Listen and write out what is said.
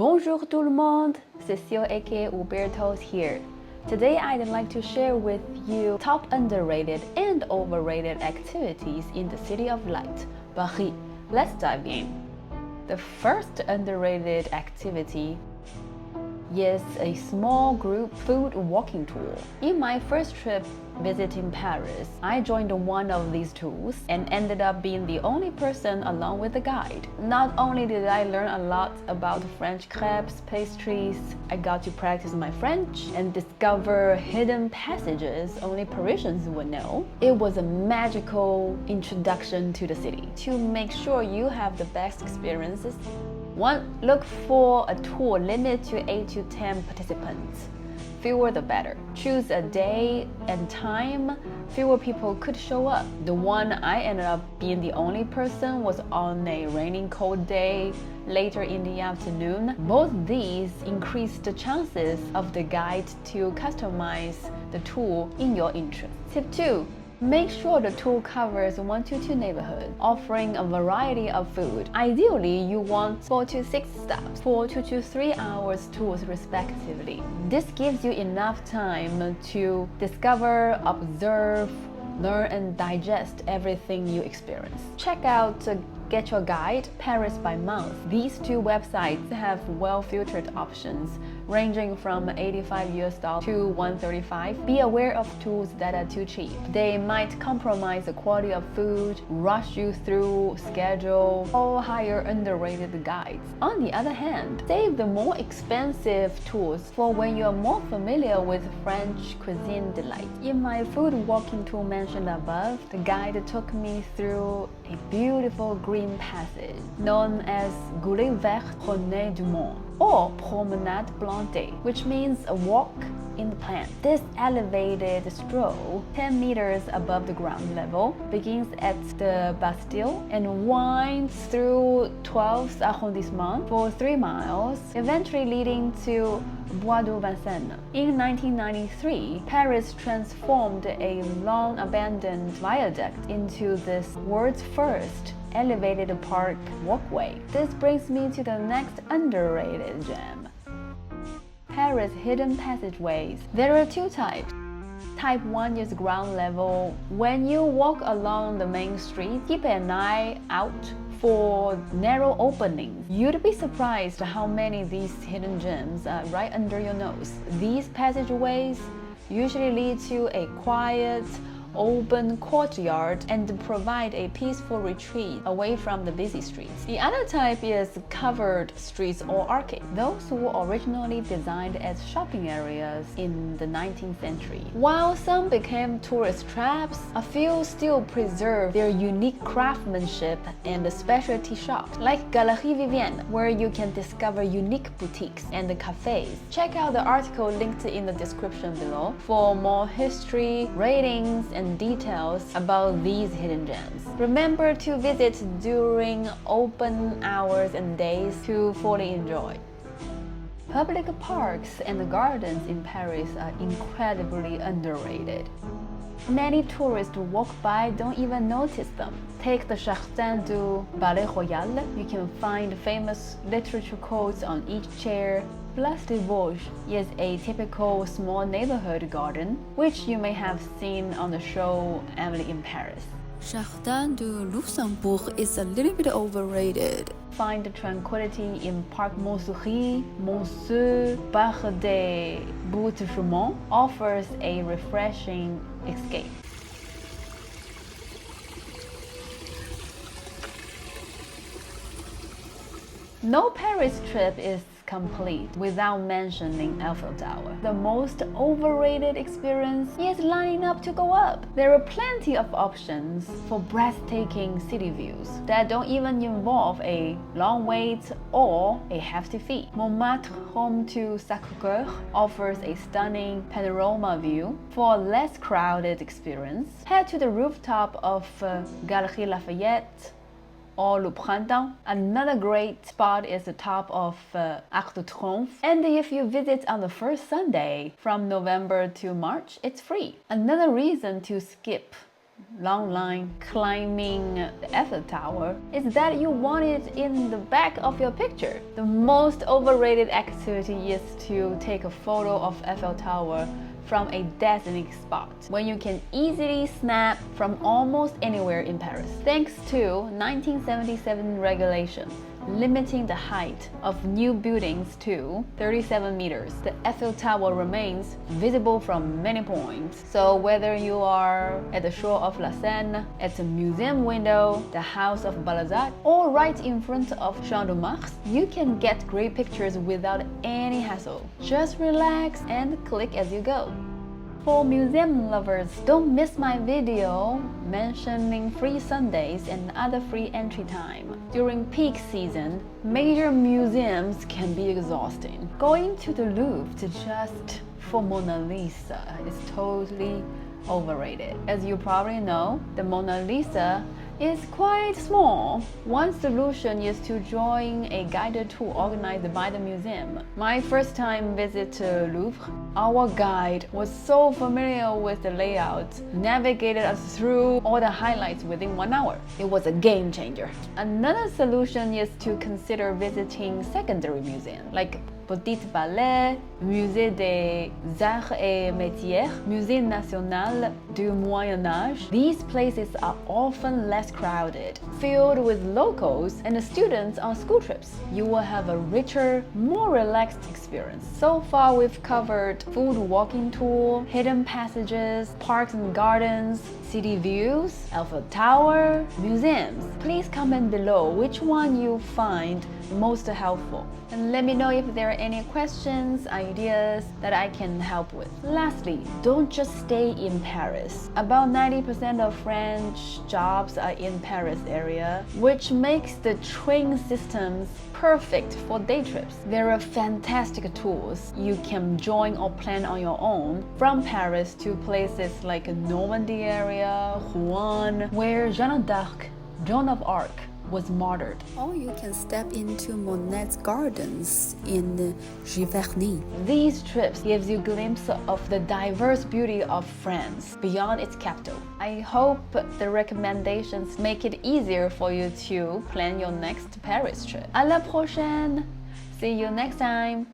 Bonjour tout le monde, Cecile Aka AupairToes here. Today I'd like to share with you top underrated and overrated activities in the City of Light, Paris. Let's dive in. The first underrated activity is a small group food walking tour. In my first trip visiting Paris, I joined one of these tours and ended up being the only person along with a guide. Not only did I learn a lot about French crepes, pastries, I got to practice my French and discover hidden passages only Parisians would know. It was a magical introduction to the city. To make sure you have the best experiences, 1. Look for a tour limited to 8 to 10 participants. Fewer the better. Choose a day and time fewer people could show up. The one I ended up being the only person was on a raining cold day later in the afternoon. Both these increase the chances of the guide to customize the tour in your interest. Tip 2. Make sure the tour covers 1 to 2 neighborhoods, offering a variety of food. Ideally, you want 4 to 6 stops, 4 to 3 hours tours respectively. This gives you enough time to discover, observe, learn and digest everything you experience. Check out Get Your Guide, Paris by Month. These two websites have well-filtered options ranging from $85 to $135. Be aware of tours that are too cheap. They might compromise the quality of food, rush you through schedule, or hire underrated guides. On the other hand, save the more expensive tours for when you're more familiar with French cuisine delight. In my food walking tour mentioned above, the guide took me through a beautiful green passage known as Goulet Vert Promenade du Monde, or Promenade Blanche, which means a walk in the plant. This elevated stroll, 10 meters above the ground level, begins at the Bastille and winds through 12th arrondissement for 3 miles, eventually leading to Bois de Vincennes. In 1993, Paris transformed a long-abandoned viaduct into this world's first elevated park walkway. This brings me to the next underrated gem: Paris hidden passageways. There are 2 types. Type 1 is ground level. When you walk along the main street, keep an eye out for narrow openings. You'd be surprised how many of these hidden gems are right under your nose. These passageways usually lead to a quiet, open courtyard and provide a peaceful retreat away from the busy streets. The other type is covered streets or arcades. Those were originally designed as shopping areas in the 19th century. While some became tourist traps, a few still preserve their unique craftsmanship and specialty shops, like Galerie Vivienne, where you can discover unique boutiques and cafes. Check out the article linked in the description below for more history, ratings, and details about these hidden gems. Remember to visit during open hours and days to fully enjoy. Public parks and gardens in Paris are incredibly underrated. Many tourists walk by don't even notice them. Take the Jardin du Palais Royal. You can find famous literature quotes on each chair. Place des Vosges is a typical small neighborhood garden, which you may have seen on the show Emily in Paris. Jardin de Luxembourg is a little bit overrated. Find tranquility in Parc Montsouris. Monsieur Parc des Bouts-Chaumont offers a refreshing escape. No Paris trip is complete without mentioning Eiffel Tower. The most overrated experience is lining up to go up. There are plenty of options for breathtaking city views that don't even involve a long wait or a hefty fee. Montmartre, home to Sacré-Cœur, offers a stunning panorama view. For a less crowded experience, head to the rooftop of Galerie Lafayette or Le Printemps. Another great spot is the top of Arc de Triomphe. And if you visit on the first Sunday from November to March, it's free. Another reason to skip long line climbing the Eiffel Tower is that you want it in the back of your picture. The most overrated activity is to take a photo of Eiffel Tower from a designated spot when you can easily snap from almost anywhere in Paris. Thanks to 1977 regulation limiting the height of new buildings to 37 meters, the Eiffel Tower remains visible from many points. So whether you are at the shore of La Seine, at the museum window, the house of Balzac, or right in front of Champ de Mars, you can get great pictures without any hassle. Just relax and click as you go. For museum lovers, don't miss my video mentioning free Sundays and other free entry time. During peak season, major museums can be exhausting. Going to the Louvre just for Mona Lisa is totally overrated. As you probably know, the Mona Lisa is quite small. One solution is to join a guided tour organized by the museum. My first time visit to Louvre, our guide was so familiar with the layout, navigated us through all the highlights within 1 hour. It was a game changer. Another solution is to consider visiting secondary museums like Petit Palais, Musée des Arts et Métiers, Musée National du Moyen Âge. These places are often less crowded, filled with locals and students on school trips. You will have a richer, more relaxed experience. So far we've covered food walking tour, hidden passages, parks and gardens, city views, Eiffel Tower, museums. Please comment below which one you find most helpful. And let me know if there are any questions, ideas that I can help with. Lastly, don't just stay in Paris. About 90% of French jobs are in Paris area, which makes the train systems perfect for day trips. There are fantastic tours you can join or plan on your own from Paris to places like Normandy area, Rouen, where Jeanne d'Arc, Joan of Arc, was martyred. Or you can step into Monet's gardens in Giverny. These trips gives you a glimpse of the diverse beauty of France beyond its capital. I hope the recommendations make it easier for you to plan your next Paris trip. À la prochaine! See you next time!